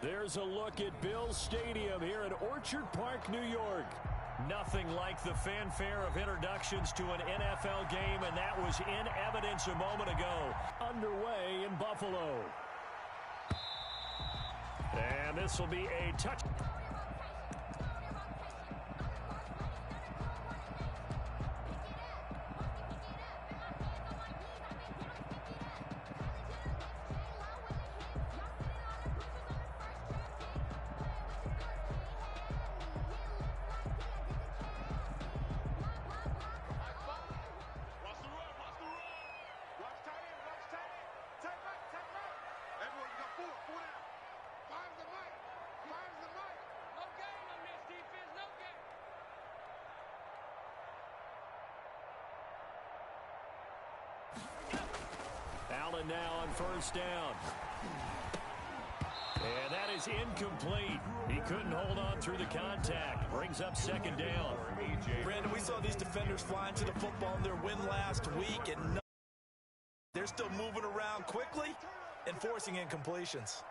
There's a look at Bills Stadium here in Orchard Park, New York. Nothing like the fanfare of introductions to an NFL game, and that was in evidence a moment ago. Underway in Buffalo. And this will be a touch. Allen now on first down. And that is incomplete. He couldn't hold on through the contact. Brings up second down. Brandon, we saw these defenders flying to the football in their win last week, and they're still moving around quickly and forcing incompletions.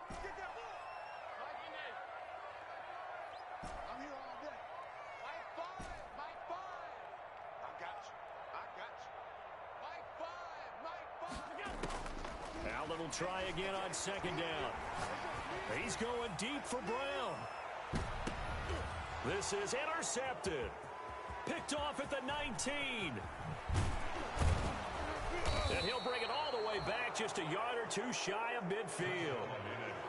Allen will try again on second down. He's going deep for Brown. This is intercepted. Picked off at the 19. And he'll bring it all the way back, just a yard or two shy of midfield.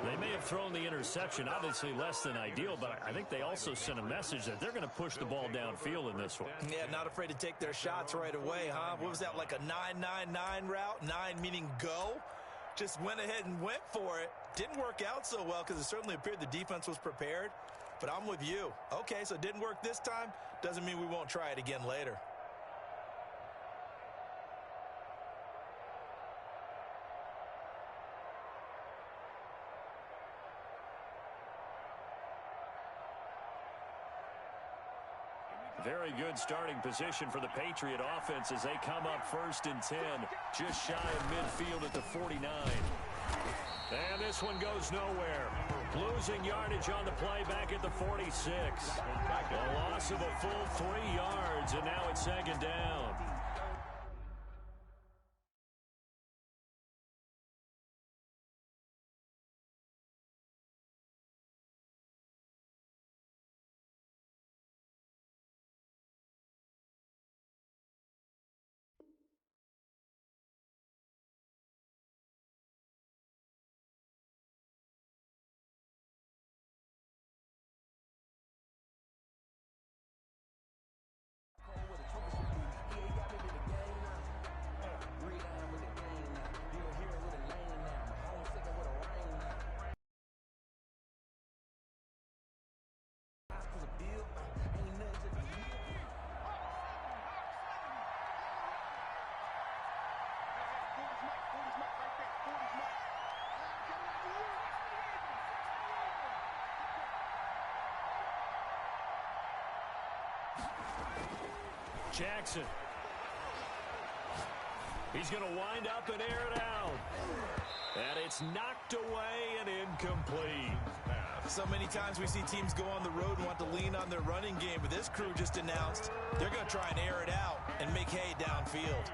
They may have thrown the interception, obviously less than ideal, but I think they also sent a message that they're going to push the ball downfield in this one. Yeah, not afraid to take their shots right away, huh? What was that, like a 9-9-9 route? 9 meaning go? Just went ahead and went for it. Didn't work out so well because it certainly appeared the defense was prepared. But I'm with you. Okay, so it didn't work this time. Doesn't mean we won't try it again later. Very good starting position for the Patriot offense as they come up first and 10, just shy of midfield at the 49. And this one goes nowhere. Losing yardage on the play back at the 46. A loss of a full 3 yards, and now it's second down. Jackson. He's going to wind up and air it out. And it's knocked away and incomplete. So many times we see teams go on the road and want to lean on their running game, but this crew just announced they're going to try and air it out and make hay downfield.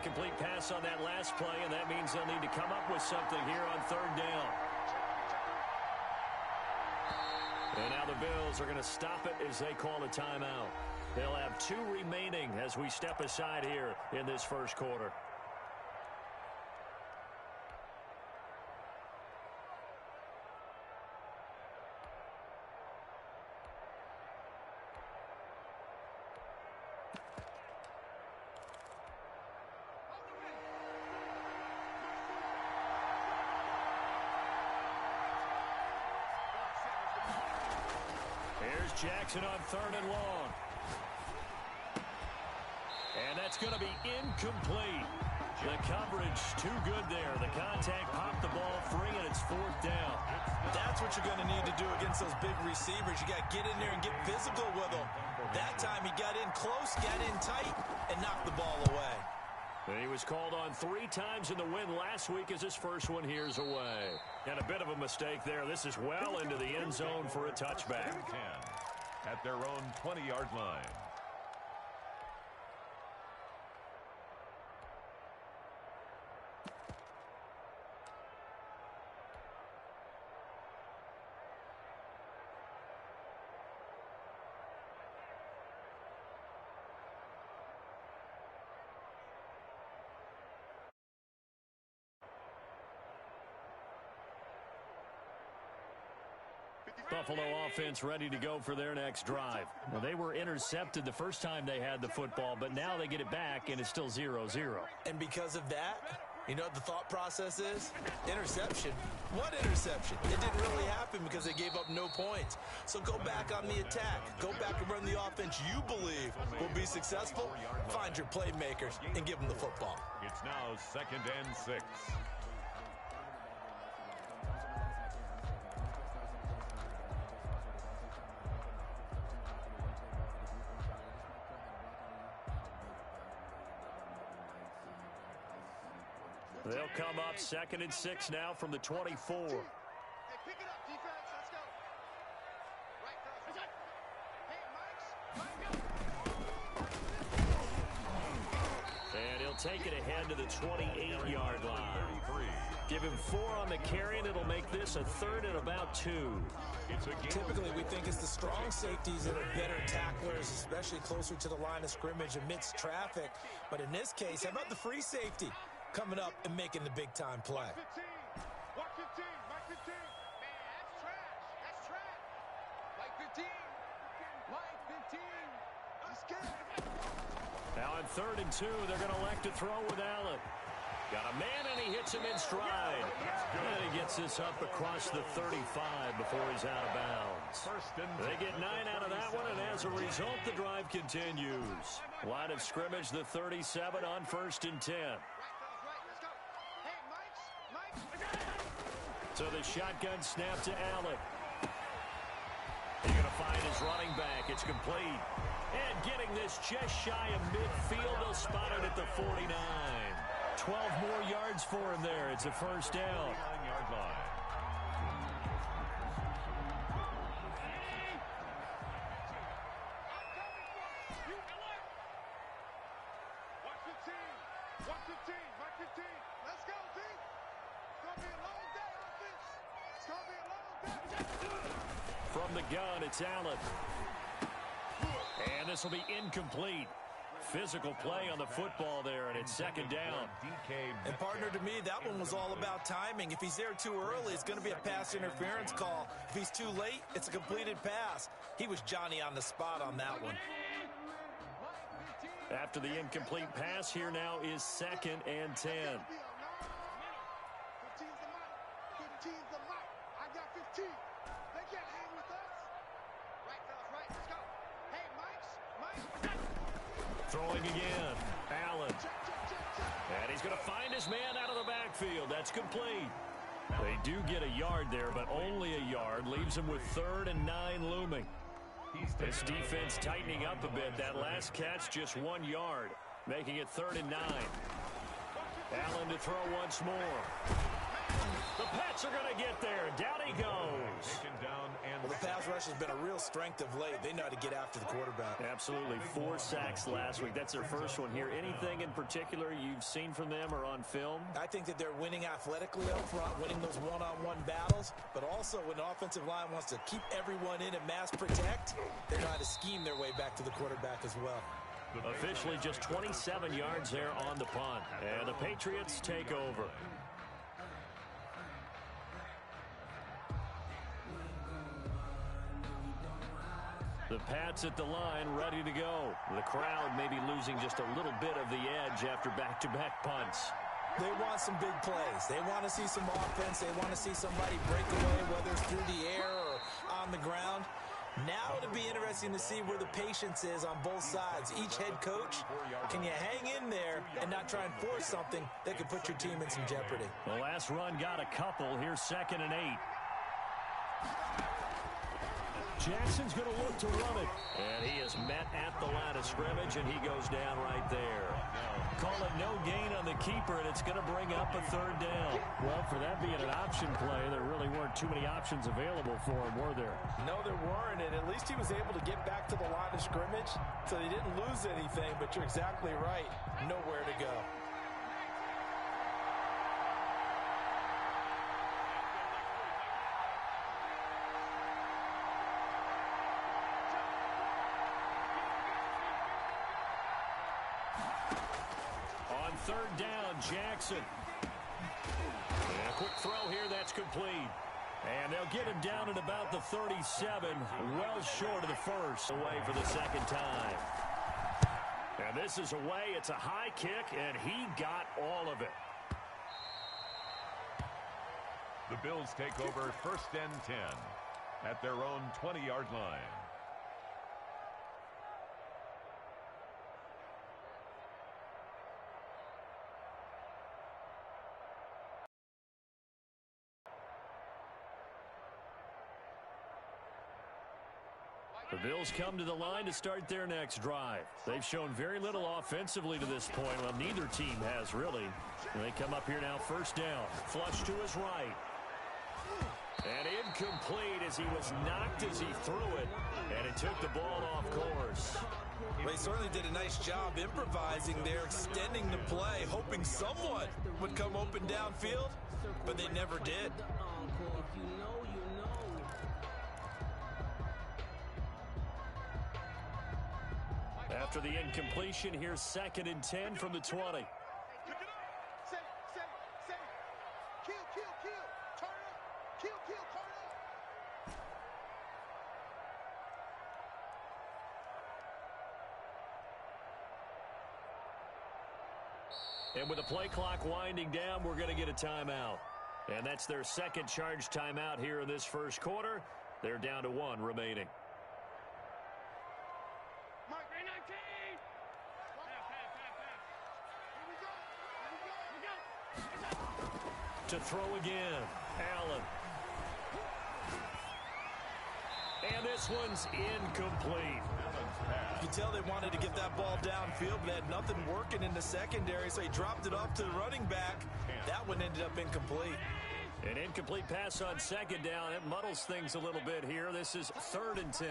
Complete pass on that last play, and that means they'll need to come up with something here on third down. And now the Bills are going to stop it as they call a timeout. They'll have 2 remaining as we step aside here in this first quarter. Jackson on third and long. And that's going to be incomplete. The coverage too good there. The contact popped the ball free, and it's fourth down. That's what you're going to need to do against those big receivers. You got to get in there and get physical with them. That time he got in close, got in tight, and knocked the ball away. He was called on 3 times in the win last week as his first one here's away. And a bit of a mistake there. This is well into the end zone for a touchback. 10 at their own 20-yard line. Buffalo offense ready to go for their next drive. Well, they were intercepted the first time they had the football, but now they get it back, and it's still 0-0. And because of that, you know what the thought process is? Interception. What interception? It didn't really happen because they gave up no points. So go back on the attack. Go back and run the offense you believe will be successful. Find your playmakers and give them the football. It's now 2nd and 6. They'll come up 2nd and 6 now from the 24. Hey, pick it up, defense. Let's go. Right cross. Hey, Mike's. And he'll take it ahead to the 28-yard line. Give him 4 on the carry, and it'll make this a 3rd and about 2. Typically, we think it's the strong safeties that are better tacklers, especially closer to the line of scrimmage amidst traffic. But in this case, how about the free safety coming up and making the big-time play? Watch 15. Mike 15. Man, that's trash. That's trash. Mike 15. Mike 15. Let's get it. Now on 3rd and 2, they're going to elect to throw with Allen. Got a man, and he hits him in stride. And he gets this up across the 35 before he's out of bounds. They get 9 out of that one, and as a result, the drive continues. Line of scrimmage, the 37 on 1st and 10. So the shotgun snap to Allen. He's going to find his running back. It's complete. And getting this just shy of midfield. They'll spot it at the 49. 12 more yards for him there. It's a 1st down. 9-yard line. Watch 15. Watch 15. Mike 15. Let's go, D. It's going to be a long day, offense. It's going to be a long day. From the gun, it's Allen. And this will be incomplete. Physical play on the football there, and it's 2nd down. And partner, to me, that one was all about timing. If he's there too early, it's going to be a pass interference call. If he's too late, it's a completed pass. He was Johnny on the spot on that one. After the incomplete pass, here now is 2nd and 10. 15's the mic. 15's the mic. I got 15. They can't hang with us. Right, fellas, right. Let's go. Hey, Mike. Throwing again. Allen. And he's going to find his man out of the backfield. That's complete. They do get a yard there, but only a yard. Leaves him with 3rd and 9 looming. This defense tightening up a bit. That last catch, just 1 yard, making it 3rd and 9. Allen to throw once more. The Pats are going to get there. Down he goes. Well, the pass rush has been a real strength of late. They know how to get after the quarterback. Absolutely. 4 sacks last week. That's their first one here. Anything in particular you've seen from them or on film? I think that they're winning athletically up front, winning those one-on-one battles, but also when the offensive line wants to keep everyone in and mass protect, they know how to scheme their way back to the quarterback as well. Officially just 27 yards there on the punt. And the Patriots take over. The Pats at the line, ready to go. The crowd maybe losing just a little bit of the edge after back-to-back punts. They want some big plays. They want to see some offense. They want to see somebody break away, whether it's through the air or on the ground. Now it'll be interesting to see where the patience is on both sides. Each head coach, can you hang in there and not try and force something that could put your team in some jeopardy? The last run got a couple. Here's 2nd and 8. Jackson's going to look to run it. And he is met at the line of scrimmage, and he goes down right there. Call it no gain on the keeper, and it's going to bring up a third down. Well, for that being an option play, there really weren't too many options available for him, were there? No, there weren't, and at least he was able to get back to the line of scrimmage, so they didn't lose anything, but you're exactly right. Nowhere to go. On third down, Jackson. And a quick throw here, that's complete. And they'll get him down at about the 37, well short of the first. Away for the second time. And this is away. It's a high kick, and he got all of it. The Bills take over 1st and 10 at their own 20-yard line. The Bills come to the line to start their next drive. They've shown very little offensively to this point. Well, neither team has really. And they come up here now, first down. Flush to his right. And incomplete as he was knocked as he threw it. And it took the ball off course. They certainly did a nice job improvising there, extending the play, hoping someone would come open downfield, but they never did. After the incompletion, here's 2nd and 10 from the 20. Pick it up. Say, kill, turn up. Kill, turn up. And with the play clock winding down, we're going to get a timeout. And that's their second charge timeout here in this first quarter. They're down to 1 remaining. To throw again, Allen. And this one's incomplete. You can tell they wanted to get that ball downfield, but they had nothing working in the secondary, so he dropped it off to the running back. That one ended up incomplete. An incomplete pass on 2nd down. It muddles things a little bit here. This is 3rd and 10.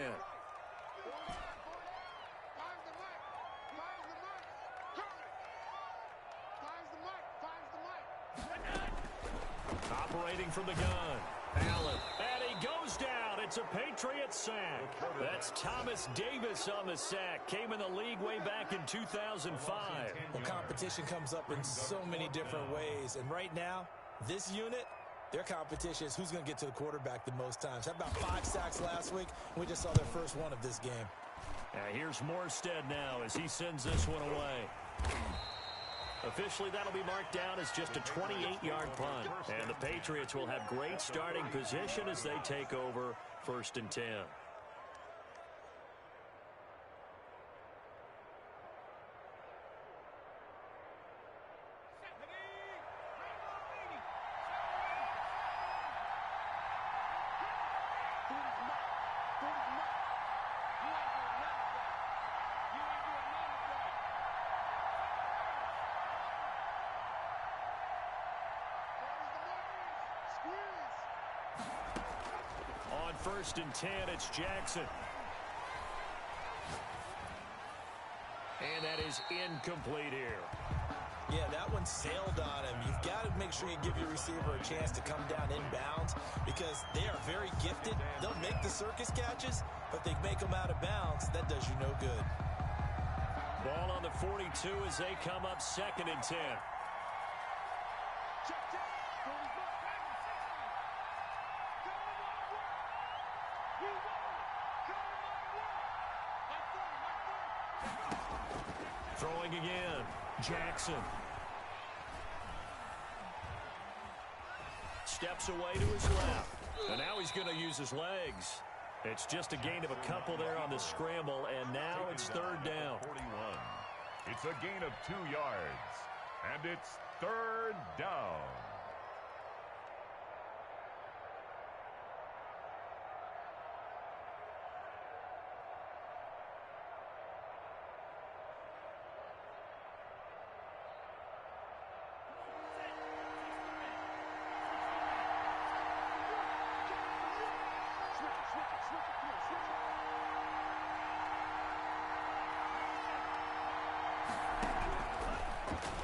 Operating from the gun, Allen, and he goes down. It's a Patriot sack. That's Thomas Davis on the sack. Came in the league way back in 2005. Well, competition comes up in so many different ways, and right now, this unit, their competition is who's going to get to the quarterback the most times. Had about 5 sacks last week. We just saw their first one of this game. Here's Morstead now as he sends this one away. Officially, that'll be marked down as just a 28-yard punt. And the Patriots will have great starting position as they take over 1st and 10. On 1st and 10, it's Jackson. And that is incomplete here. Yeah, that one sailed on him. You've got to make sure you give your receiver a chance to come down inbounds because they are very gifted. They'll make the circus catches, but they make them out of bounds. That does you no good. Ball on the 42 as they come up 2nd and 10. Throwing again, Jackson. Steps away to his left. And now he's going to use his legs. It's just a gain of a couple there on the scramble, and now it's 3rd down. 41. It's a gain of 2 yards, and it's 3rd down.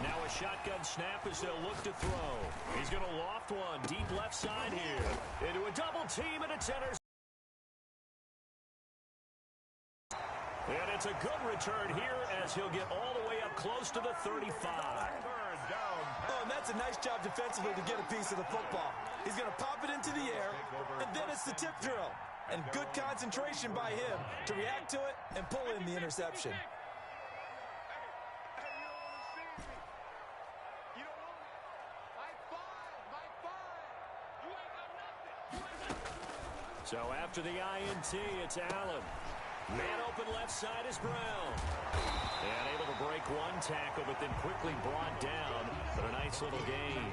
Now a shotgun snap as they'll look to throw. He's going to loft one deep left side here. Into a double team, and it's intercepted. And it's a good return here as he'll get all the way up close to the 35. Oh, and that's a nice job defensively to get a piece of the football. He's going to pop it into the air, and then it's the tip drill. And good concentration by him to react to it and pull in the interception. So after the INT, it's Allen. Man open left side is Brown. And able to break one tackle, but then quickly brought down. But a nice little gain.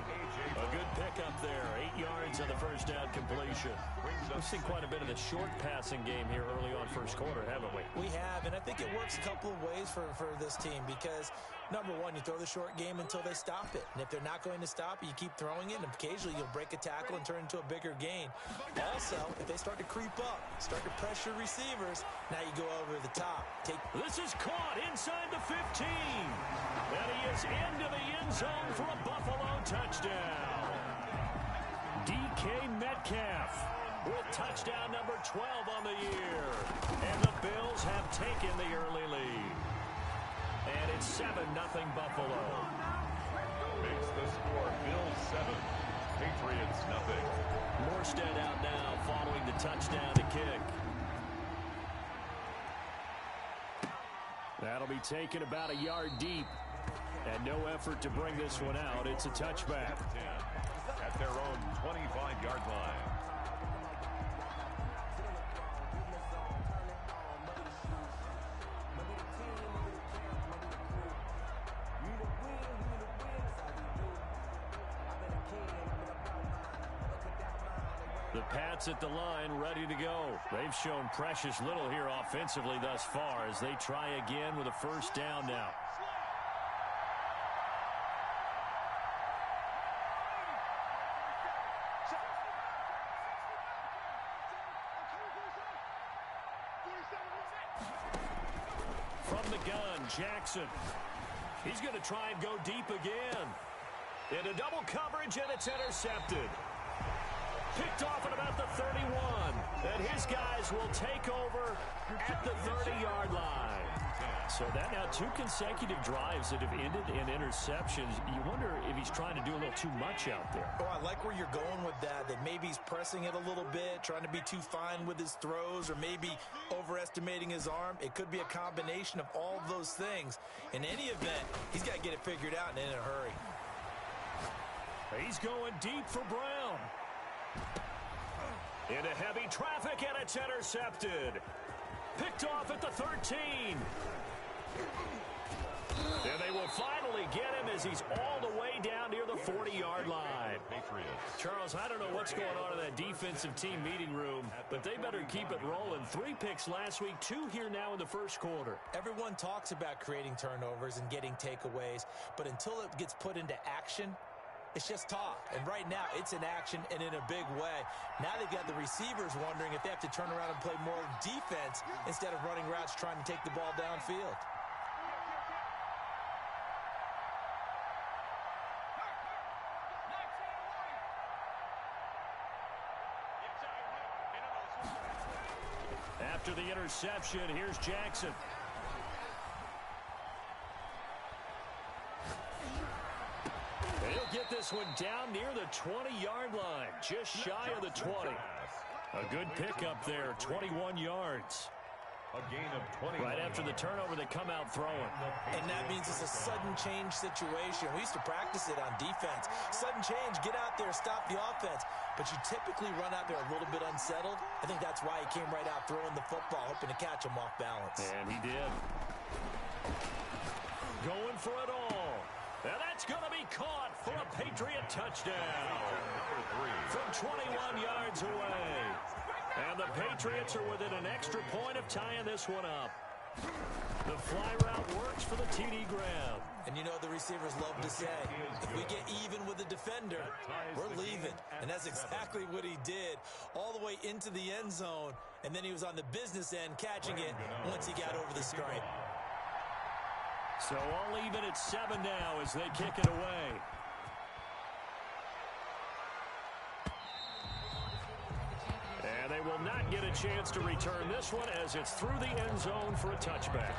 A good pickup there. 8 yards on the first down completion. We've seen quite a bit of the short passing game here early on first quarter, haven't we? We have, and I think it works a couple of ways for this team because, number one, you throw the short game until they stop it. And if they're not going to stop it, you keep throwing it, and occasionally you'll break a tackle and turn into a bigger gain. Also, if they start to creep up, start to pressure receivers, now you go over the top. This is caught inside the 15. And he is into the end zone for a Buffalo touchdown. DK Metcalf with touchdown number 12 on the year. And the Bills have taken the early lead. And it's 7-0 Buffalo. Makes the score Bills 7, Patriots nothing. Morstead out now following the touchdown to kick. That'll be taken about a yard deep. And no effort to bring this one out. It's a touchback. At their own 25-yard line. The Pats at the line, ready to go. They've shown precious little here offensively thus far as they try again with a first down now. From the gun, Jackson. He's going to try and go deep again. Into double coverage, and it's intercepted. Picked off at about the 31. And his guys will take over at the 30-yard line. So that now 2 consecutive drives that have ended in interceptions. You wonder if he's trying to do a little too much out there. Oh, I like where you're going with that maybe he's pressing it a little bit, trying to be too fine with his throws, or maybe overestimating his arm. It could be a combination of all of those things. In any event, he's got to get it figured out and in a hurry. He's going deep for Brown. Into heavy traffic, and it's intercepted. Picked off at the 13. And they will finally get him as he's all the way down near the 40-yard line. Charles, I don't know what's going on in that defensive team meeting room, but they better keep it rolling. 3 picks last week, 2 here now in the first quarter. Everyone talks about creating turnovers and getting takeaways, but until it gets put into action, it's just talk. And right now, it's in action and in a big way. Now they've got the receivers wondering if they have to turn around and play more defense instead of running routes trying to take the ball downfield. After the interception, here's Jackson. He'll get this one down near the 20-yard line, just shy of the 20. A good pickup there, 21 yards. A gain of 20. Right after the turnover, they come out throwing. And that means it's a sudden change situation. We used to practice it on defense. Sudden change, get out there, stop the offense. But you typically run out there a little bit unsettled. I think that's why he came right out throwing the football, hoping to catch him off balance. And he did. Going for it all. And that's going to be caught for a Patriot touchdown. From 21 yards away. And the Patriots are within an extra point of tying this one up. The fly route works for the TD grab. And you know the receivers love to say, if we get even with the defender, we're leaving. And that's exactly what he did, all the way into the end zone. And then he was on the business end catching it once he got over the stripe. So all even at 7 now as they kick it away. And they will not get a chance to return this one as it's through the end zone for a touchback.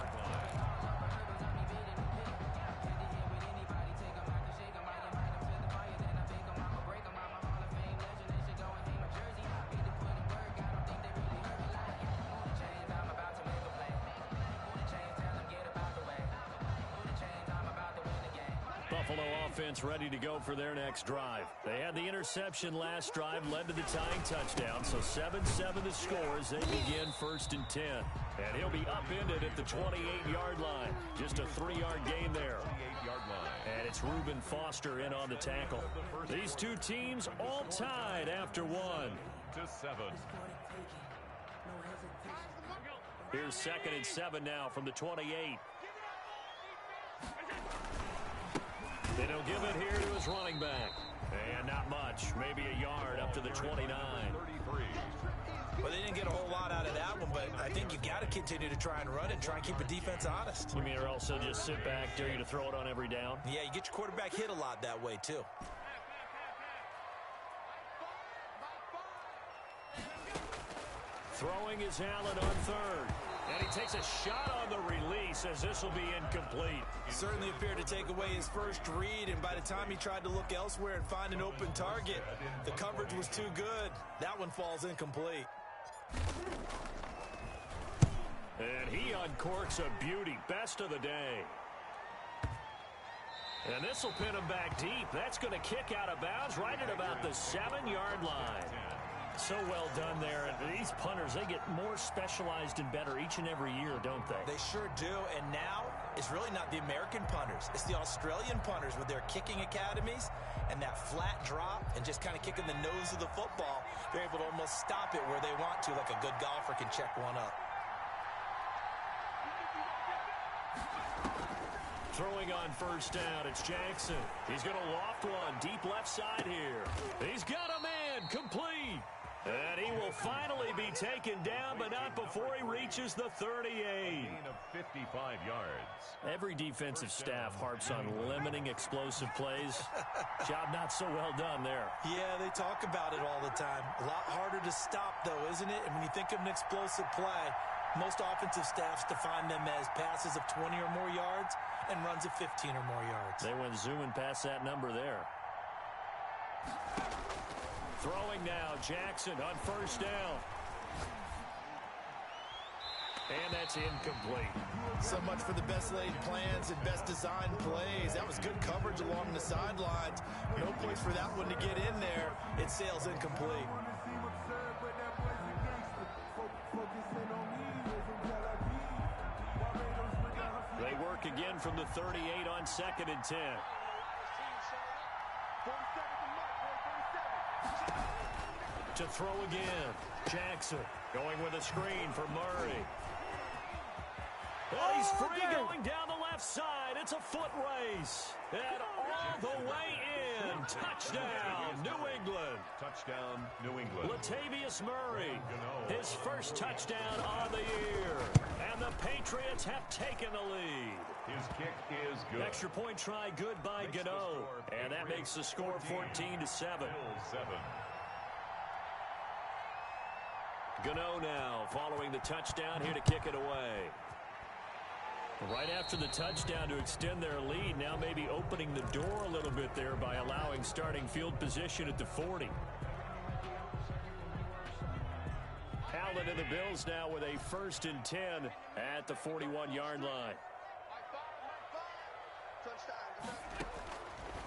Buffalo offense ready to go for their next drive. They had the interception last drive, led to the tying touchdown, so 7-7 the score as they begin 1st and 10. And he'll be upended at the 28-yard line. Just a 3-yard gain there. And it's Reuben Foster in on the tackle. These two teams all tied after 1. 7. Here's 2nd and 7 now from the 28. And he'll give it here to his running back. And not much. Maybe a yard up to the 29. 33. Well, they didn't get a whole lot out of that one, but I think you got to continue to try and run it and try and keep the defense honest. You mean or also just sit back, dare you to throw it on every down? Yeah, you get your quarterback hit a lot that way, too. Throwing is Allen on 3rd. And he takes a shot on the release as this will be incomplete. Certainly appeared to take away his first read, and by the time he tried to look elsewhere and find an open target, the coverage was too good. That one falls incomplete. And he uncorks a beauty. Best of the day. And this will pin him back deep. That's going to kick out of bounds right at about the 7-yard line. So well done there. And these punters, they get more specialized and better each and every year, don't they? They sure do. And now it's really not the American punters. It's the Australian punters with their kicking academies and that flat drop and just kind of kicking the nose of the football. They're able to almost stop it where they want to, like a good golfer can check one up. Throwing on 1st down, it's Jackson. He's going to loft one deep left side here. He's got a man complete. And he will finally be taken down, but not before he reaches the 38. Gain of 55 yards. Every defensive staff harps on limiting explosive plays. Job not so well done there. Yeah, they talk about it all the time. A lot harder to stop, though, isn't it? And when you think of an explosive play, most offensive staffs define them as passes of 20 or more yards and runs of 15 or more yards. They went zooming past that number there. Throwing now, Jackson on 1st down. And that's incomplete. So much for the best laid plans and best designed plays. That was good coverage along the sidelines. No place for that one to get in there. It sails incomplete. They work again from the 38 on 2nd and 10. To throw again. Jackson going with a screen for Murray. And he's free going down the left side. It's a foot race. And all the way in. Touchdown, New England. Touchdown, New England. Latavius Murray, his first touchdown on the year. And the Patriots have taken the lead. His kick is good. Extra point try good by Gano. And that makes the score 14-7. 7. Gano now following the touchdown here to kick it away. Right after the touchdown to extend their lead, now maybe opening the door a little bit there by allowing starting field position at the 40. Allen and the Bills now with a 1st and 10 at the 41-yard line.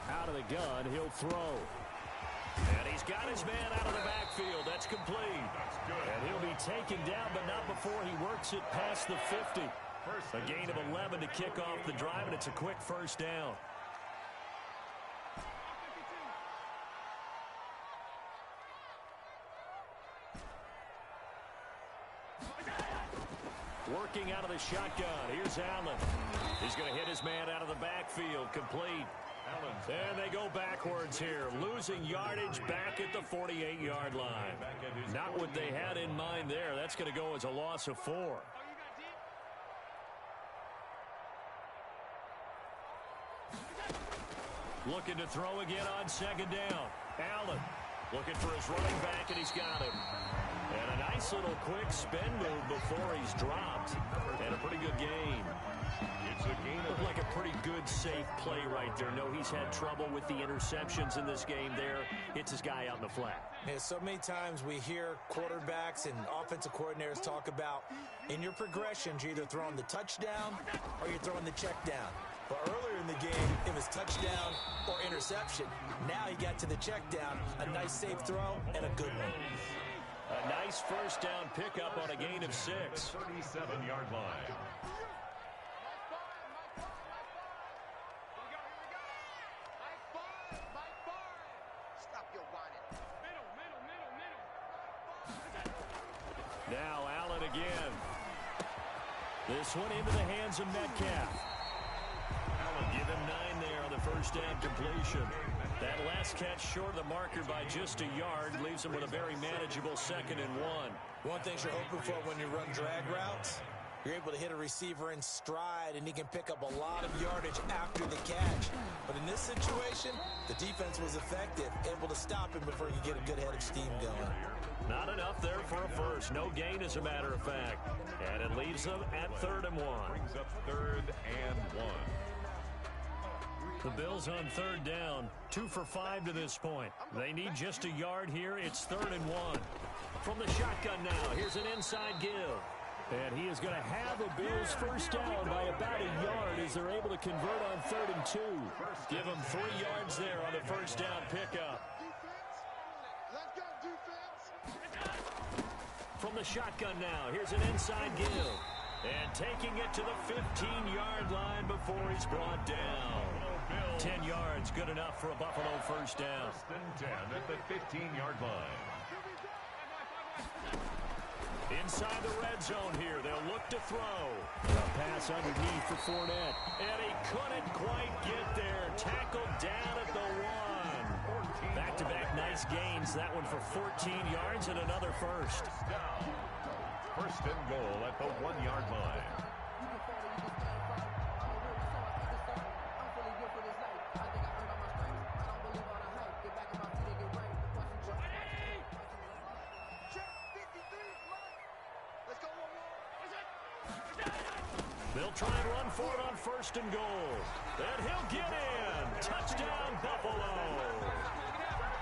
Out of the gun, he'll throw. And he's got his man out of the backfield. That's complete. That's good. And he'll be taken down, but not before he works it past the 50. A gain of 11 to kick off the drive, and it's a quick 1st down. Working out of the shotgun. Here's Allen. He's going to hit his man out of the backfield. Complete. And they go backwards here, losing yardage back at the 48-yard line. Not what they had in mind there. That's going to go as a loss of 4. Looking to throw again on second down. Allen looking for his running back, and he's got him. And a nice little quick spin move before he's dropped. And a pretty good gain. It's a gain of Looked like a pretty good, safe play right there. No, he's had trouble with the interceptions in this game there. Hits his guy out in the flat. Yeah, so many times we hear quarterbacks and offensive coordinators talk about in your progressions, you're either throwing the touchdown or you're throwing the check down. But earlier in the game, it was touchdown or interception. Now he got to the check down, a nice safe throw, and a good one. A nice first down pickup on a gain of 6. 37-yard line. Now Allen again. This one into the hands of Metcalf. Allen give him 9 there on the first down completion. That last catch short of the marker by just a yard leaves him with a very manageable 2nd and 1. One thing you're hoping for when you run drag routes, you're able to hit a receiver in stride, and he can pick up a lot of yardage after the catch. But in this situation, the defense was effective, able to stop him before he could get a good head of steam going. Not enough there for a first. No gain, as a matter of fact. And it leaves them at 3rd and 1. Brings up 3rd and 1. The Bills on 3rd down. 2 for 5 to this point. They need just a yard here. It's 3rd and 1. From the shotgun now, here's an inside give. And he is going to have the Bills first down by about a yard as they're able to convert on 3rd and 2. Give them 3 yards there on the first down pickup. Let's go, defense. From the shotgun now, here's an inside give. And taking it to the 15-yard line before he's brought down. 10 yards, good enough for a Buffalo first down. 1st and 10 at the 15-yard line. Inside the red zone here, they'll look to throw. A pass underneath for Fournette. And he couldn't quite get there. Tackled down at the 1. Back-to-back nice gains. That one for 14 yards and another first. Down. 1st and goal at the 1-yard line. They'll try and run for it on 1st and goal. And he'll get in. Touchdown, Buffalo.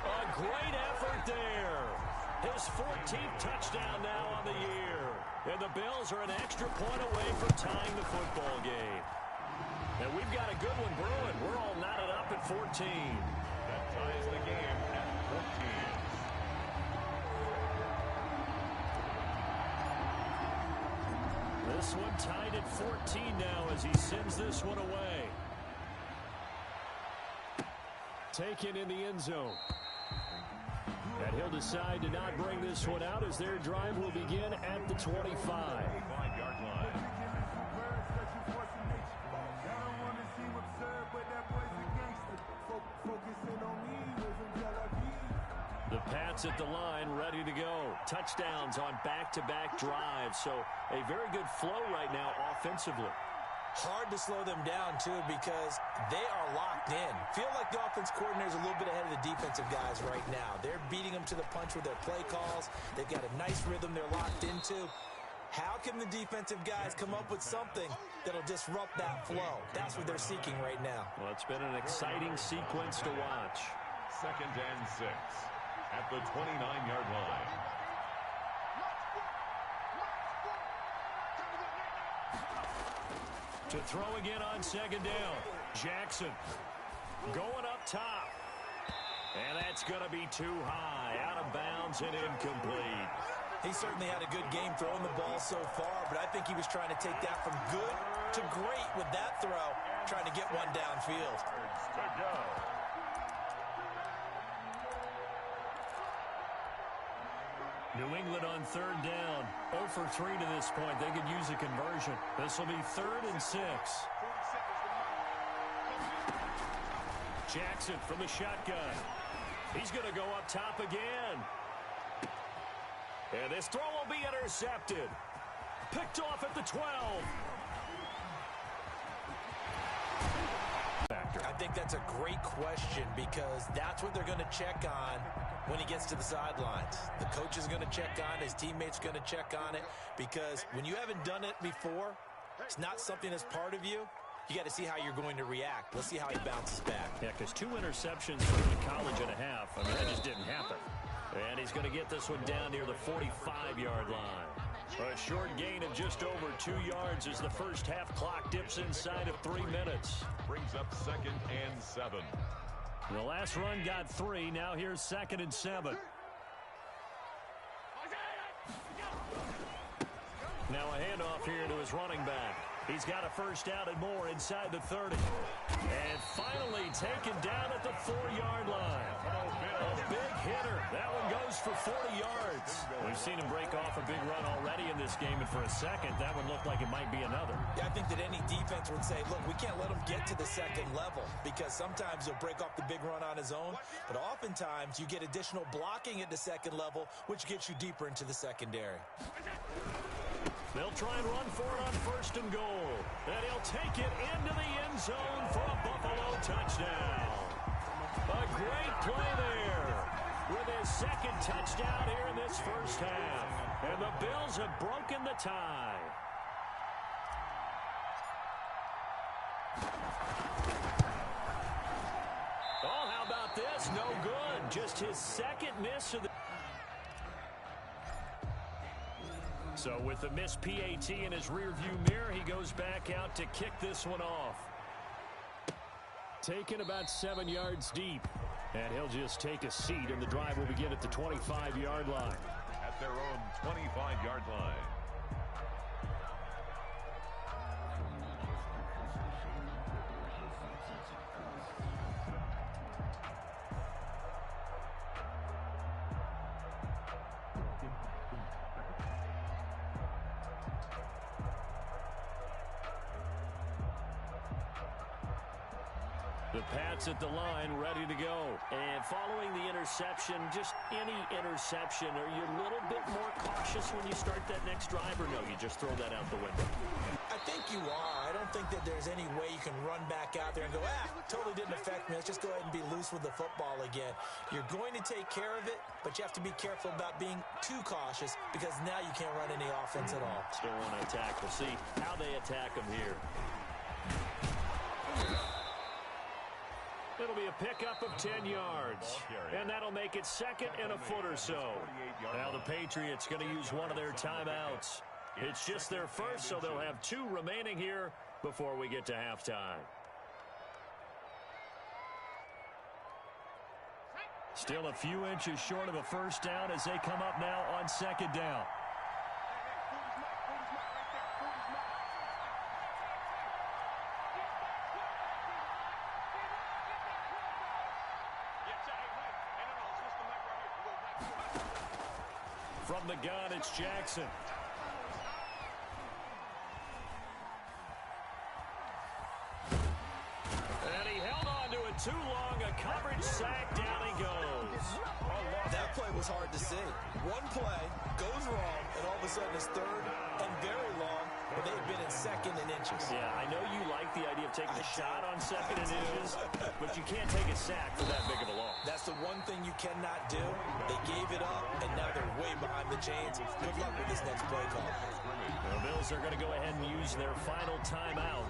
A great effort there. His 14th touchdown now on the year. And the Bills are an extra point away from tying the football game. And we've got a good one brewing. We're all knotted up at 14. That ties the game at 14. This one tied at 14 now as he sends this one away. Taken in the end zone. And he'll decide to not bring this one out as their drive will begin at the 25. 5-yard line. The Pats at the line, ready to go. Touchdowns on back-to-back drives. So a very good flow right now offensively. Hard to slow them down, too, because they are locked in. Feel like the offense coordinator is a little bit ahead of the defensive guys right now. They're beating them to the punch with their play calls. They've got a nice rhythm they're locked into. How can the defensive guys come up with something that'll disrupt that flow? That's what they're seeking right now. Well, it's been an exciting sequence to watch. 2nd and 6 at the 29-yard line. To throw again on 2nd down. Jackson going up top. And that's going to be too high. Out of bounds and incomplete. He certainly had a good game throwing the ball so far, but I think he was trying to take that from good to great with that throw, trying to get one downfield. To go. New England on 3rd down. 0 for 3 to this point. They could use a conversion. This will be 3rd and 6. Jackson from the shotgun. He's going to go up top again. And this throw will be intercepted. Picked off at the 12. I think that's a great question because that's what they're going to check on when he gets to the sidelines. The coach is going to check on, his teammates going to check on it, because when you haven't done it before, it's not something that's part of you. You got to see how you're going to react. Let's see how he bounces back. Yeah, because 2 interceptions for him in college and a half. I mean, that just didn't happen. And he's going to get this one down near the 45-yard line. A short gain of just over 2 yards as the first half clock dips inside of 3 minutes. Brings up 2nd and 7. The last run got 3. Now here's 2nd and 7. Now a handoff here to his running back. He's got a first down and more inside the 30. And finally taken down at the 4-yard line. A big hitter. That one goes for 40 yards. We've seen him break off a big run already in this game, and for a second, that one looked like it might be another. Yeah, I think that any defense would say, look, we can't let him get to the second level, because sometimes he'll break off the big run on his own, but oftentimes you get additional blocking at the second level, which gets you deeper into the secondary. They'll try and run for it on 1st and goal. And he'll take it into the end zone for a Buffalo touchdown. A great play there with his 2nd touchdown here in this first half. And the Bills have broken the tie. Oh, how about this? No good. Just his 2nd miss of the... So with the missed PAT in his rearview mirror, he goes back out to kick this one off. Taken about 7 yards deep. And he'll just take a seat, and the drive will begin at the 25-yard line. At their own 25-yard line. The Pats at the line, ready to go. And following the interception, just any interception, are you a little bit more cautious when you start that next drive, or no, you just throw that out the window? I think you are. I don't think that there's any way you can run back out there and go, totally didn't affect me. Let's just go ahead and be loose with the football again. You're going to take care of it, but you have to be careful about being too cautious, because now you can't run any offense at all. Still want to attack. We'll see how they attack them here. It'll be a pickup of 10 yards, and that'll make it 2nd and a foot or so. Now the Patriots going to use one of their timeouts. It's just their first, so they'll have 2 remaining here before we get to halftime. Still a few inches short of a first down as they come up now on 2nd down. From the gun, it's Jackson. And he held on to it too long. A coverage sack. Down he goes. That play was hard to see. One play goes wrong, and all of a sudden it's 3rd and very long, but they had been in 2nd and inches. Yeah, I know you like the idea of taking a shot on 2nd and inches, but you can't take a sack for that big of a loss. That's the one thing you cannot do. They gave it up, and now they're way behind the chains. Good luck with this next play call. The Bills are going to go ahead and use their final timeout.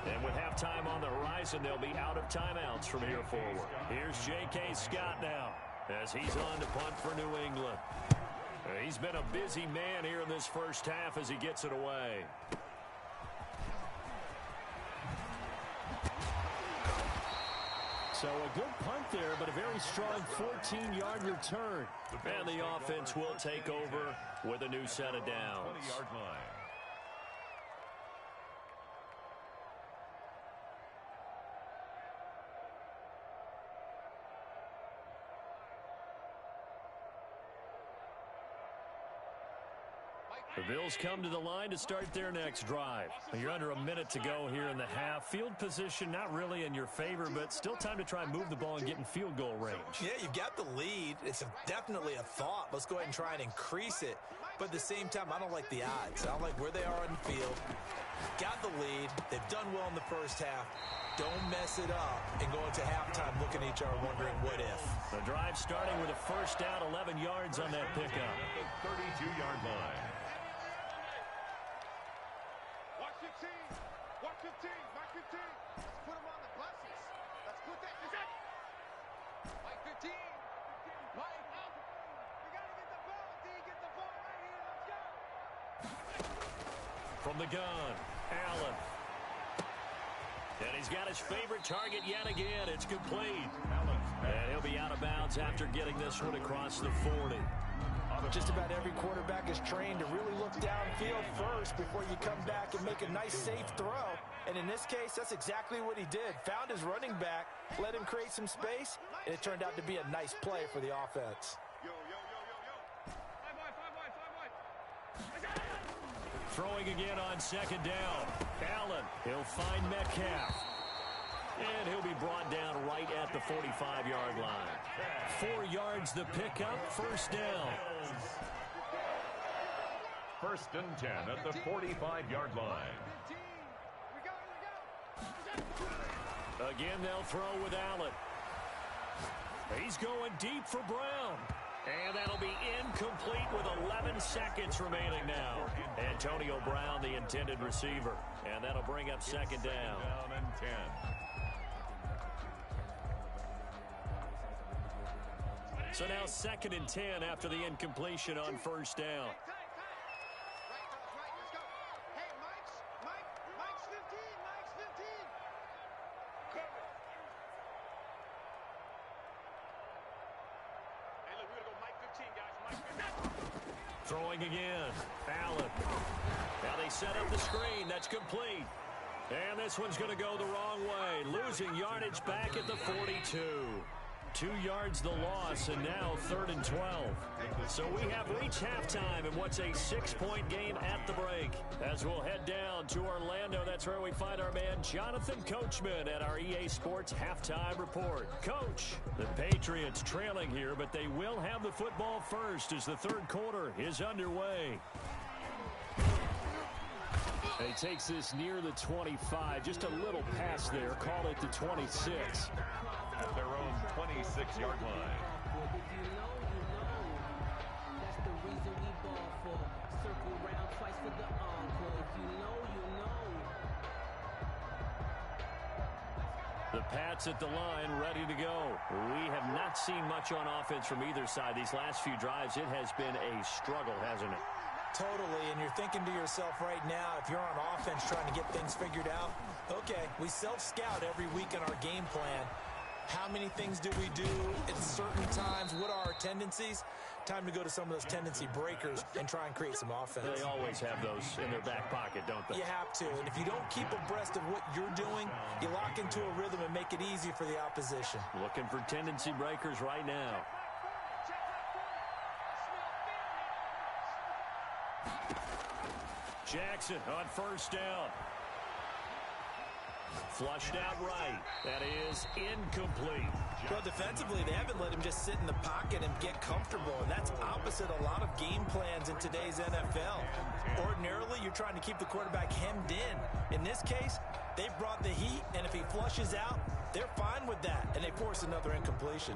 And with halftime on the horizon, they'll be out of timeouts from here forward. Here's J.K. Scott now as he's on to punt for New England. He's been a busy man here in this first half as he gets it away. So a good punt there, but a very strong 14-yard return. And the offense will take over with a new set of downs. 20-yard line. The Bills come to the line to start their next drive. You're under a minute to go here in the half. Field position not really in your favor, but still time to try and move the ball and get in field goal range. Yeah, you've got the lead. It's definitely a thought. Let's go ahead and try and increase it. But at the same time, I don't like the odds. I don't like where they are on the field. Got the lead. They've done well in the first half. Don't mess it up and go into halftime looking at each other wondering what if. The drive starting with a first down, 11 yards on that pickup. At the 32-yard line. Watch your team. Watch your team. Mark your team. Let's put them on the buses. Let's put that. Mike 15. Mike. We got to get the ball, D. Get the ball right here. Let's go. From the gun, Allen. And he's got his favorite target yet again. It's complete. And he'll be out of bounds after getting this one across the 40. Just about every quarterback is trained to really look downfield first before you come back and make a nice, safe throw. And in this case, that's exactly what he did. Found his running back, let him create some space, and it turned out to be a nice play for the offense. Throwing again on second down. Allen, he'll find Metcalf. And he'll be brought down right at the 45-yard line. 4 yards the pickup, first down. First and 10 at the 45-yard line. Again, they'll throw with Allen. He's going deep for Brown. And that'll be incomplete with 11 seconds remaining now. Antonio Brown, the intended receiver. And that'll bring up second down. Down and 10. So now second and 10 after the incompletion on first down. Throwing again. Allen. Now they set up the screen. That's complete. And this one's going to go the wrong way. Losing yardage back at the 42. 2 yards the loss, and now third and 12. So we have reached halftime in what's a 6-point game at the break. As we'll head down to Orlando, that's where we find our man Jonathan Coachman at our EA Sports Halftime Report. Coach, the Patriots trailing here, but they will have the football first as the third quarter is underway. He takes this near the 25, just a little pass there, call it the 26. At their own 26-yard line. The Pats at the line, ready to go. We have not seen much on offense from either side. These last few drives, it has been a struggle, hasn't it? Totally, and you're thinking to yourself right now, if you're on offense trying to get things figured out, okay, we self-scout every week in our game plan. How many things do we do at certain times? What are our tendencies? Time to go to some of those tendency breakers and try and create some offense. They always have those in their back pocket, don't they? You have to, and if you don't keep abreast of what you're doing, you lock into a rhythm and make it easy for the opposition. Looking for tendency breakers right now. Jackson on first down. Flushed out right. That is incomplete. Well, defensively, they haven't let him just sit in the pocket and get comfortable, and that's opposite a lot of game plans in today's NFL. Ordinarily, you're trying to keep the quarterback hemmed in. In this case, they've brought the heat, and if he flushes out, they're fine with that, and they force another incompletion.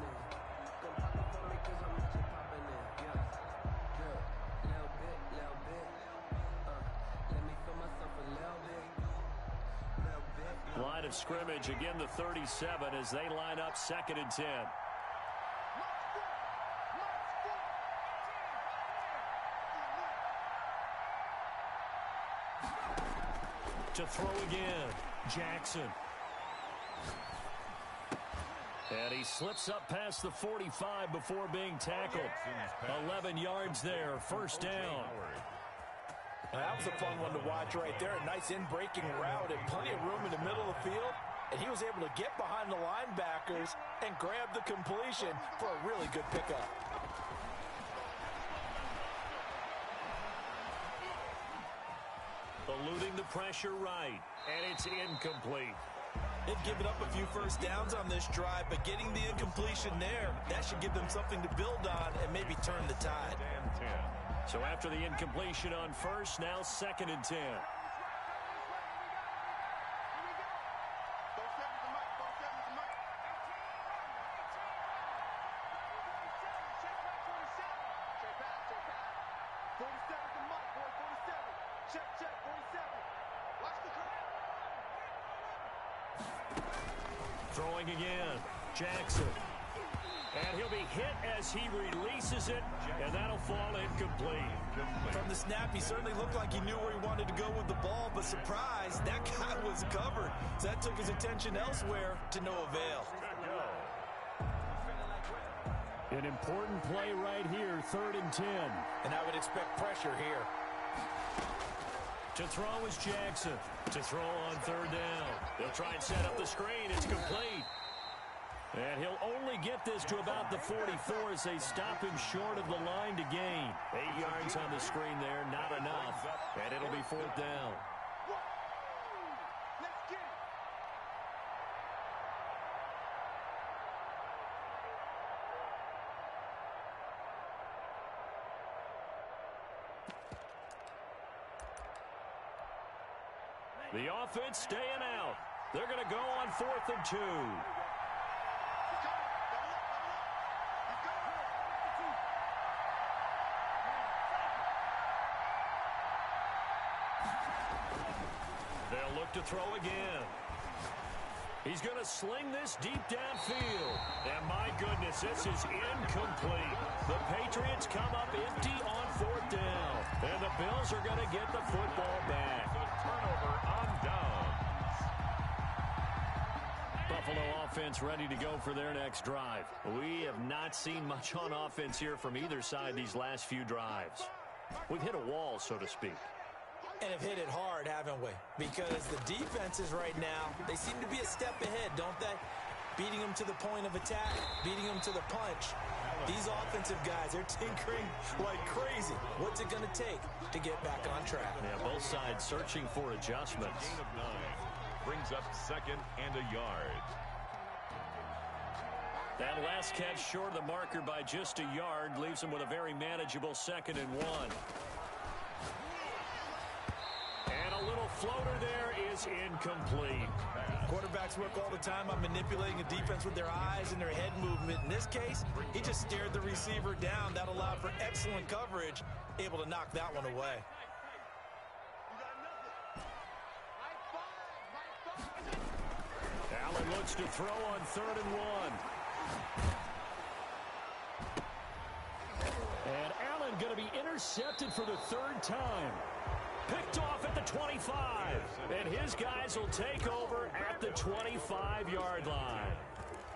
Line of scrimmage, again the 37 as they line up second and 10. To throw again, Jackson. And he slips up past the 45 before being tackled. 11 yards there, first down. That was a fun one to watch right there. A nice in-breaking route and plenty of room in the middle of the field. And he was able to get behind the linebackers and grab the completion for a really good pickup. eluding the pressure right, and it's incomplete. They've given up a few first downs on this drive, but getting the incompletion there, that should give them something to build on and maybe turn the tide. So after the incompletion on first, now 2nd and 10. Throwing again, Jackson. And he'll be hit as he releases it, and that'll fall incomplete. From the snap, he certainly looked like he knew where he wanted to go with the ball, but surprise, that guy was covered. So that took his attention elsewhere to no avail. An important play right here, 3rd and 10. And I would expect pressure here. To throw is Jackson. To throw on 3rd down. They'll try and set up the screen. It's complete. And he'll only get this to about the 44 as they stop him short of the line to gain. 8 yards on the screen there, not enough. And it'll be 4th down. The offense staying out. They're going to go on 4th and 2. They'll look to throw again. He's going to sling this deep downfield. And my goodness, this is incomplete. The Patriots come up empty on 4th down. And the Bills are going to get the football back. Turnover on downs. Buffalo offense ready to go for their next drive. We have not seen much on offense here from either side these last few drives. We've hit a wall, so to speak. And have hit it hard, haven't we? Because the defenses right now, they seem to be a step ahead, don't they? Beating them to the point of attack, beating them to the punch. These offensive guys, they're tinkering like crazy. What's it going to take to get back on track? Yeah, both sides searching for adjustments. Gain of 9 brings up 2nd and a yard. That last catch short of the marker by just a yard leaves them with a very manageable 2nd and 1. And a little floater there is incomplete. Quarterbacks work all the time on manipulating a defense with their eyes and their head movement. In this case, he just stared the receiver down. That allowed for excellent coverage, able to knock that one away. Allen looks to throw on 3rd and 1. And Allen going to be intercepted for the 3rd time. Picked off at the 25. And his guys will take over at the 25-yard line.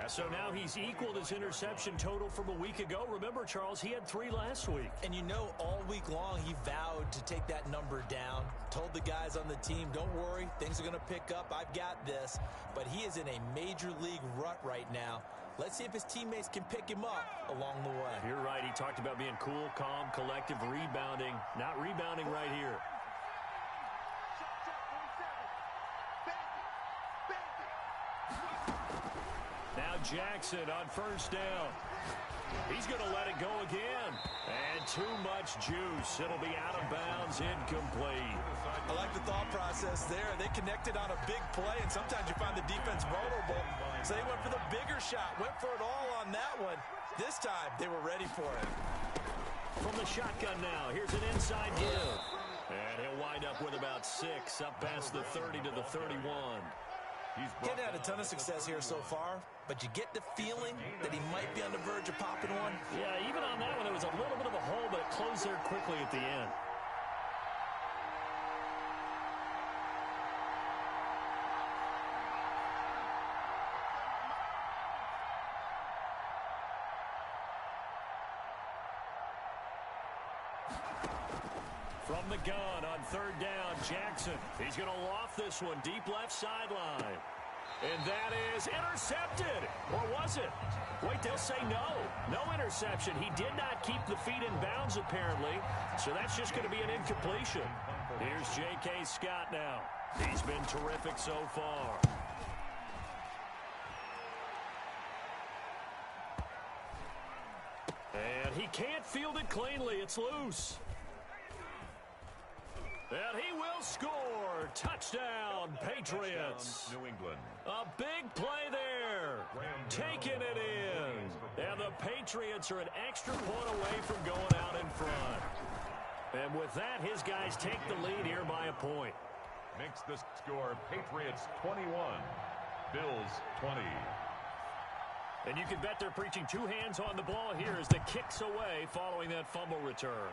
So now he's equaled his interception total from a week ago. Remember, Charles, he had 3 last week. And you know, all week long he vowed to take that number down. Told the guys on the team, don't worry, things are going to pick up. I've got this. But he is in a major league rut right now. Let's see if his teammates can pick him up along the way. You're right. He talked about being cool, calm, collective, rebounding. Not rebounding right here. Now Jackson on 1st down. He's going to let it go again. And too much juice. It'll be out of bounds, incomplete. I like the thought process there. They connected on a big play, and sometimes you find the defense vulnerable. So they went for the bigger shot, went for it all on that one. This time, they were ready for it. From the shotgun now, here's an inside give. And he'll wind up with about 6, up past the 30 to the 31. Getting had a ton of success here so far, but you get the feeling that he might be on the verge of popping one. Yeah, even on that one, there was a little bit of a hole, but it closed there quickly at the end. From the gun on 3rd down, Jackson. He's going to loft this one deep left sideline. And that is intercepted. Or was it? Wait, they'll say no. No interception. He did not keep the feet in bounds, apparently. So that's just going to be an incompletion. Here's J.K. Scott now. He's been terrific so far. And he can't field it cleanly. It's loose. And he will score. Touchdown, Patriots. New England. A big play there. Taking it in. And the Patriots are an extra point away from going out in front. And with that, his guys take the lead here by a point. Makes the score Patriots 21, Bills 20. And you can bet they're preaching two hands on the ball here as the kick's away following that fumble return.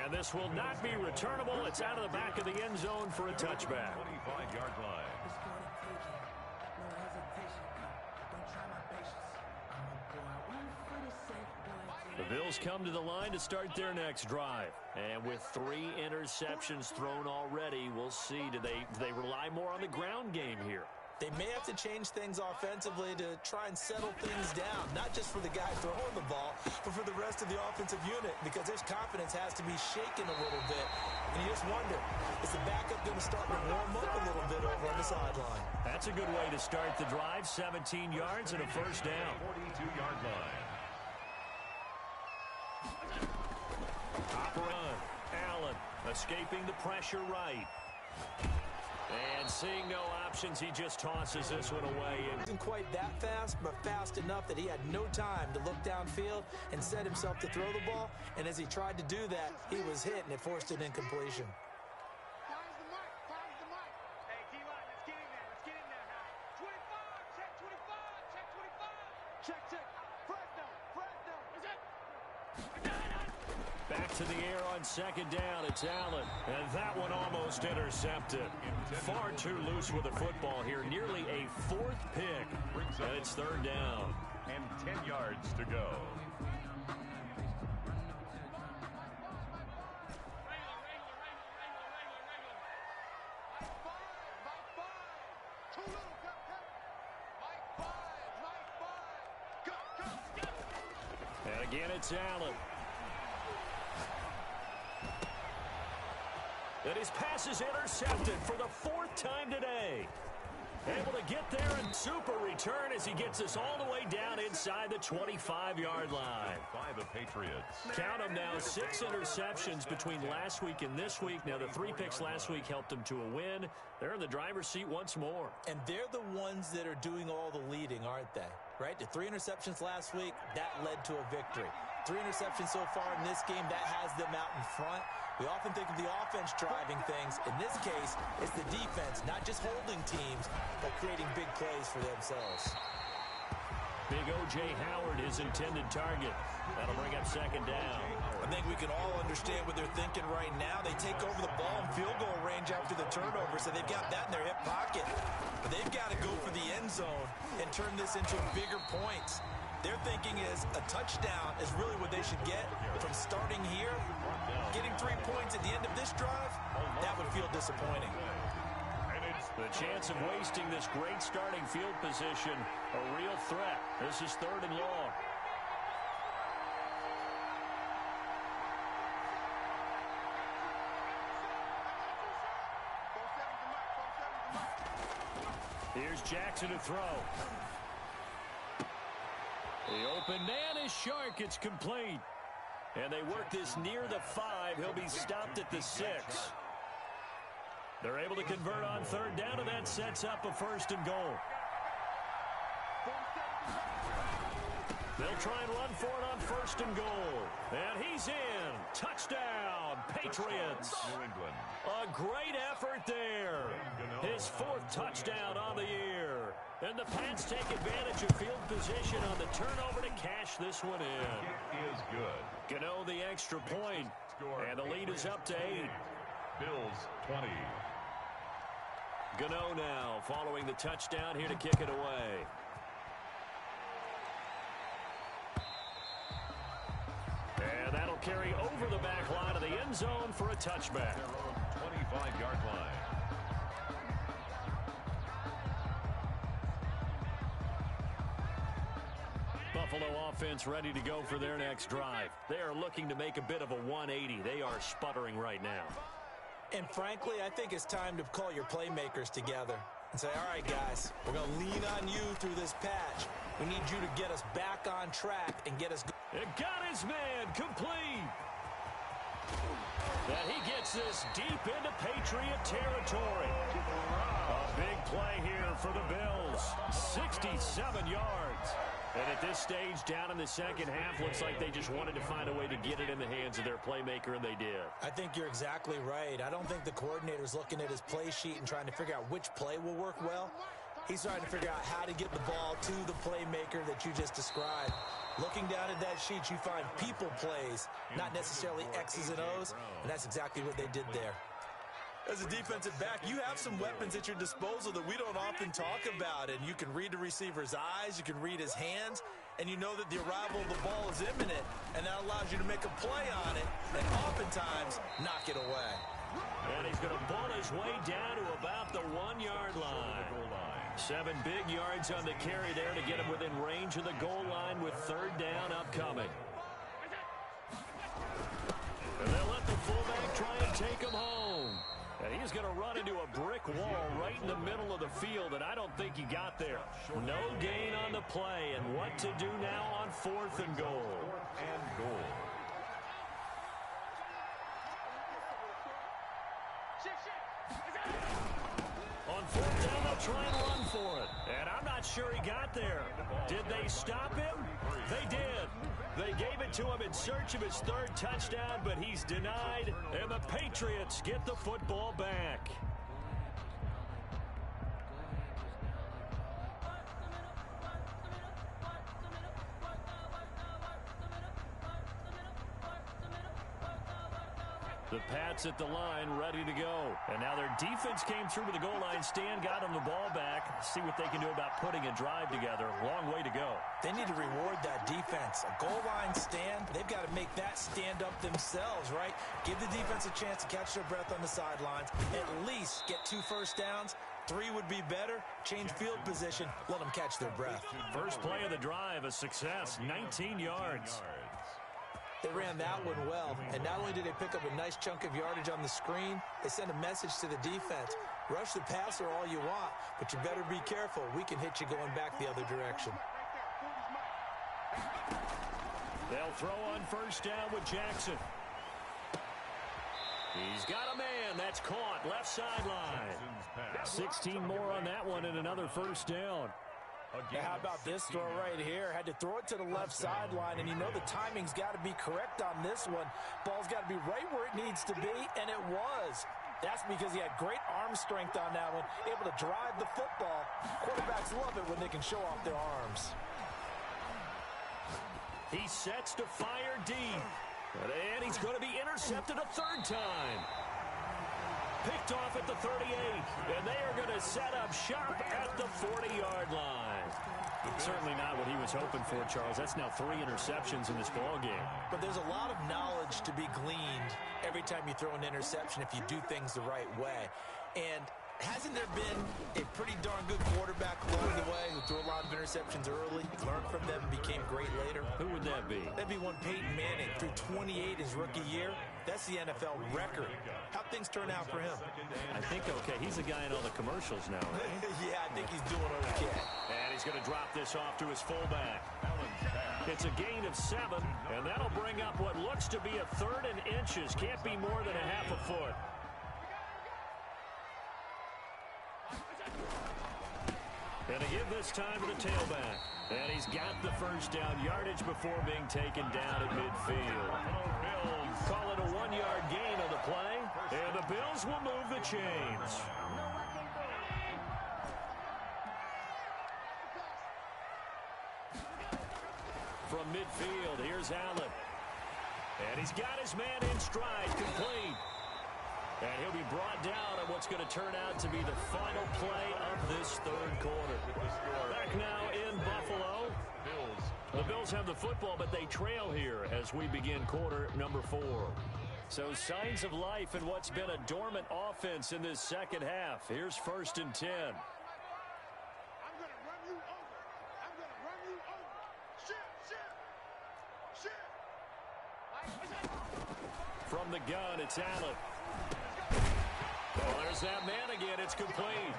And this will not be returnable. It's out of the back of the end zone for a touchback. 25-yard line. The Bills come to the line to start their next drive. And with 3 interceptions thrown already, we'll see. Do they rely more on the ground game here? They may have to change things offensively to try and settle things down, not just for the guy throwing the ball, but for the rest of the offensive unit, because his confidence has to be shaken a little bit. And you just wonder, is the backup going to start to warm up a little bit over on the sideline? That's a good way to start the drive. 17 yards and a first down. 42-yard line. Top run. Allen escaping the pressure right. And seeing no options, he just tosses this one away. Wasn't quite that fast, but fast enough that he had no time to look downfield and set himself to throw the ball. And as he tried to do that, he was hit, and it forced an incompletion. Finds the mark. Finds the mark. Hey, D-line, let's get in there. Let's get in there now. 25. Check 25. Check 25. Check, check. Fresno. Fresno. Is it? Back to the air on second down. It's Allen. And that one almost intercepted. Far too loose with the football here. Nearly a 4th pick. And it's 3rd down. And 10 yards to go. And again, it's Allen. And his pass is intercepted for the 4th time today. Able to get there and super return as he gets us all the way down inside the 25-yard line. 5 of Patriots. Count them now, 6 interceptions between last week and this week. Now, the 3 picks last week helped them to a win. They're in the driver's seat once more. And they're the ones that are doing all the leading, aren't they? Right? The 3 interceptions last week, that led to a victory. 3 interceptions so far in this game, that has them out in front. We often think of the offense driving things. In this case, it's the defense, not just holding teams, but creating big plays for themselves. Big O.J. Howard, his intended target. That'll bring up second down. I think we can all understand what they're thinking right now. They take over the ball in field goal range after the turnover, so they've got that in their hip pocket. But they've got to go for the end zone and turn this into bigger points. Their thinking is a touchdown is really what they should get from starting here. Getting 3 points at the end of this drive, that would feel disappointing. The chance of wasting this great starting field position, a real threat. This is 3rd and long. Here's Jackson to throw. The open man is Shark. It's complete. And they work this near the 5. He'll be stopped at the 6. They're able to convert on 3rd down, and that sets up a 1st and goal. They'll try and run for it on 1st and goal. And he's in. Touchdown, Patriots. New England. A great effort there. His 4th touchdown on the year. And the Pats take advantage of field position on the turnover to cash this one in. It is good. Gano the extra point. And the lead is up to 8. Bills 20. Gano now following the touchdown here to kick it away. And that'll carry over the back line of the end zone for a touchback. 25-yard line. Buffalo offense ready to go for their next drive. They are looking to make a bit of a 180. They are sputtering right now. And frankly, I think it's time to call your playmakers together and say, all right, guys, we're going to lean on you through this patch. We need you to get us back on track and get us It got his man complete. And he gets this deep into Patriot territory. A big play here for the Bills. 67 yards. And at this stage, down in the second half, looks like they just wanted to find a way to get it in the hands of their playmaker, and they did. I think you're exactly right. I don't think the coordinator's looking at his play sheet and trying to figure out which play will work well. He's trying to figure out how to get the ball to the playmaker that you just described. Looking down at that sheet, you find people plays, not necessarily X's and O's, and that's exactly what they did there. As a defensive back, you have some weapons at your disposal that we don't often talk about, and you can read the receiver's eyes, you can read his hands, and you know that the arrival of the ball is imminent, and that allows you to make a play on it, and oftentimes knock it away. And he's going to bull his way down to about the 1-yard line. 7 big yards on the carry there to get him within range of the goal line with third down upcoming. And they'll let the fullback try and take him home. And he's going to run into a brick wall right in the middle of the field, and I don't think he got there. No gain on the play, and what to do now on 4th and goal. On 4th down, they'll try and run for it. And I'm not sure he got there. Did they stop him? They did. They gave it to him in search of his 3rd touchdown, but he's denied, and the Patriots get the football back. The Pats at the line, ready to go. And now their defense came through with the goal line stand, got them the ball back. See what they can do about putting a drive together. Long way to go. They need to reward that defense. A goal line stand, they've got to make that stand up themselves, right? Give the defense a chance to catch their breath on the sidelines. At least get 2 first downs. 3 would be better. Change field position. Let them catch their breath. First play of the drive, a success. 19 yards. They ran that one well, and not only did they pick up a nice chunk of yardage on the screen, they sent a message to the defense. Rush the passer all you want, but you better be careful. We can hit you going back the other direction. They'll throw on first down with Jackson. He's got a man. That's caught. Left sideline. 16 more on that one and another first down. Now, how about this throw right here? Had to throw it to the left sideline, and you know the timing's got to be correct on this one. Ball's got to be right where it needs to be, and it was. That's because he had great arm strength on that one, able to drive the football. Quarterbacks love it when they can show off their arms. He sets to fire deep, and he's going to be intercepted a 3rd time. Picked off at the 38, and they are going to set up shop at the 40-yard line. Certainly not what he was hoping for, Charles. That's now 3 interceptions in this ballgame. But there's a lot of knowledge to be gleaned every time you throw an interception if you do things the right way. And hasn't there been a pretty darn good quarterback along the way who threw a lot of interceptions early, learned from them, and became great later? Who would that be? That'd be one Peyton Manning, threw 28 his rookie year. That's the NFL record. How'd things turn out for him? I think okay. He's a guy in all the commercials now, right? Yeah, I think he's doing okay. And he's going to drop this off to his fullback. It's a gain of 7, and that'll bring up what looks to be a 3rd and inches. Can't be more than a half a foot. And a give this time to the tailback. And he's got the first down yardage before being taken down at midfield. Call it a 1-yard gain on the play. And the Bills will move the chains. From midfield, here's Allen. And he's got his man in stride, complete. And he'll be brought down on what's going to turn out to be the final play of this 3rd quarter. Back now in Buffalo. The Bills have the football, but they trail here as we begin quarter number 4. So signs of life in what's been a dormant offense in this second half. Here's 1st and 10. I'm going to run you over. I'm going to run you over. Shift. From the gun, it's Allen. Oh, there's that man again. It's complete.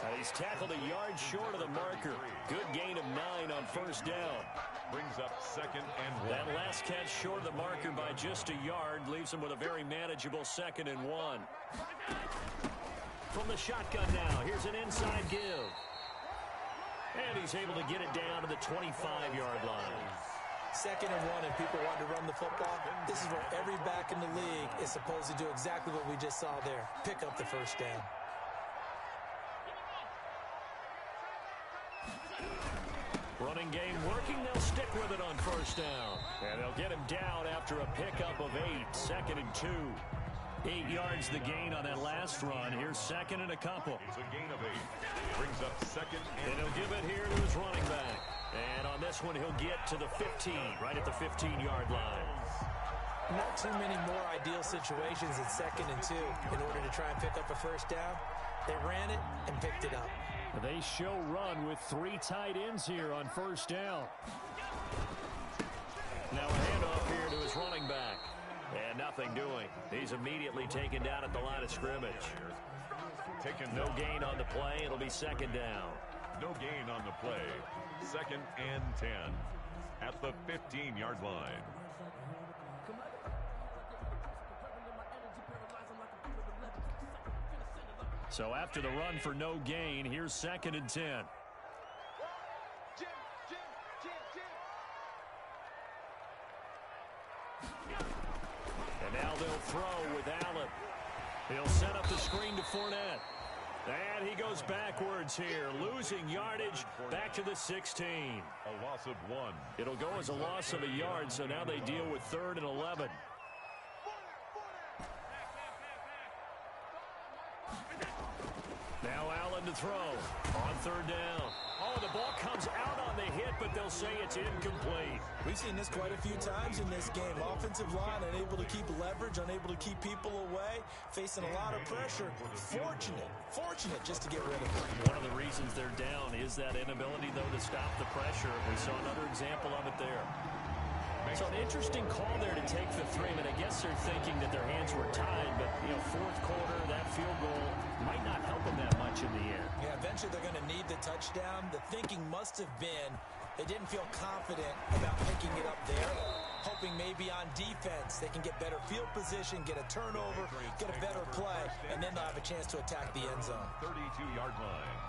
And he's tackled a yard short of the marker. Good gain of 9 on first down. Brings up 2nd and 1. That last catch short of the marker by just a yard leaves him with a very manageable 2nd and 1. From the shotgun now, here's an inside give. And he's able to get it down to the 25-yard line. 2nd and 1, and people want to run the football. This is where every back in the league is supposed to do exactly what we just saw there. Pick up the first down. Running game working. They'll stick with it on first down. And they'll get him down after a pickup of 8. 2nd and 2. 8 yards the gain on that last run. Here's 2nd and a couple. It's a gain of 8. Brings up 2nd and he'll give it here to his running back. And on this one, he'll get to the 15, right at the 15-yard line. Not too many more ideal situations in 2nd and 2 in order to try and pick up a first down. They ran it and picked it up. They show run with 3 tight ends here on first down. Now a handoff here to his running back. And nothing doing. He's immediately taken down at the line of scrimmage. No gain on the play. It'll be 2nd down. No gain on the play. 2nd and 10 at the 15-yard line. So after the run for no gain, here's 2nd and 10. And now they'll throw with Allen. He'll set up the screen to Fournette. And he goes backwards here, losing yardage back to the 16. A loss of 1. It'll go as a loss of a yard, so now they deal with 3rd and 11. Now Allen to throw on 3rd down. Oh, the ball comes out on the hit, but they'll say it's incomplete. We've seen this quite a few times in this game. Offensive line unable to keep leverage, unable to keep people away, facing a lot of pressure. Fortunate just to get rid of it. One of the reasons they're down is that inability, though, to stop the pressure. We saw another example of it there. So an interesting call there to take the 3. I mean, I guess they're thinking that their hands were tied, but, you know, 4th quarter, that field goal might not help them that much in the end. Yeah, eventually they're going to need the touchdown. The thinking must have been they didn't feel confident about picking it up there, hoping maybe on defense they can get better field position, get a turnover, get a better play, and then they'll have a chance to attack the end zone. 32-yard line.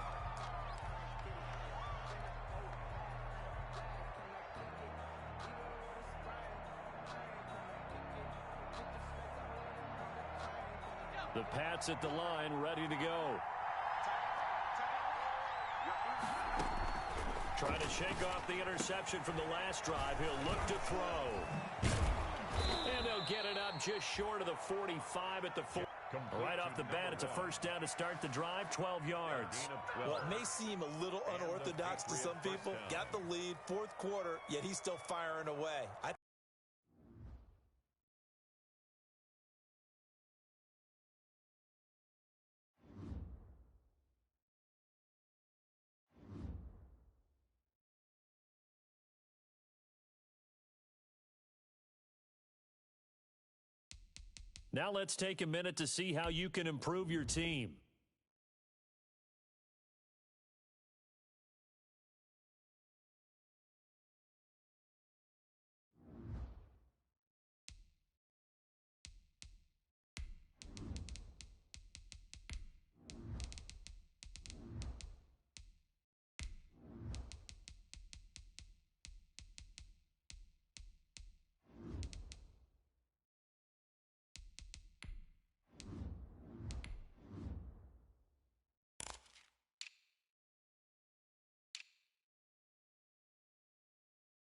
The Pats at the line, ready to go. Trying to shake off the interception from the last drive. He'll look to throw. And they'll get it up just short of the 45 at the 4. Right off the bat, it's a first down to start the drive, 12 yards. Well, it may seem a little unorthodox to some people. Got the lead, 4th quarter, yet he's still firing away. Now let's take a minute to see how you can improve your team.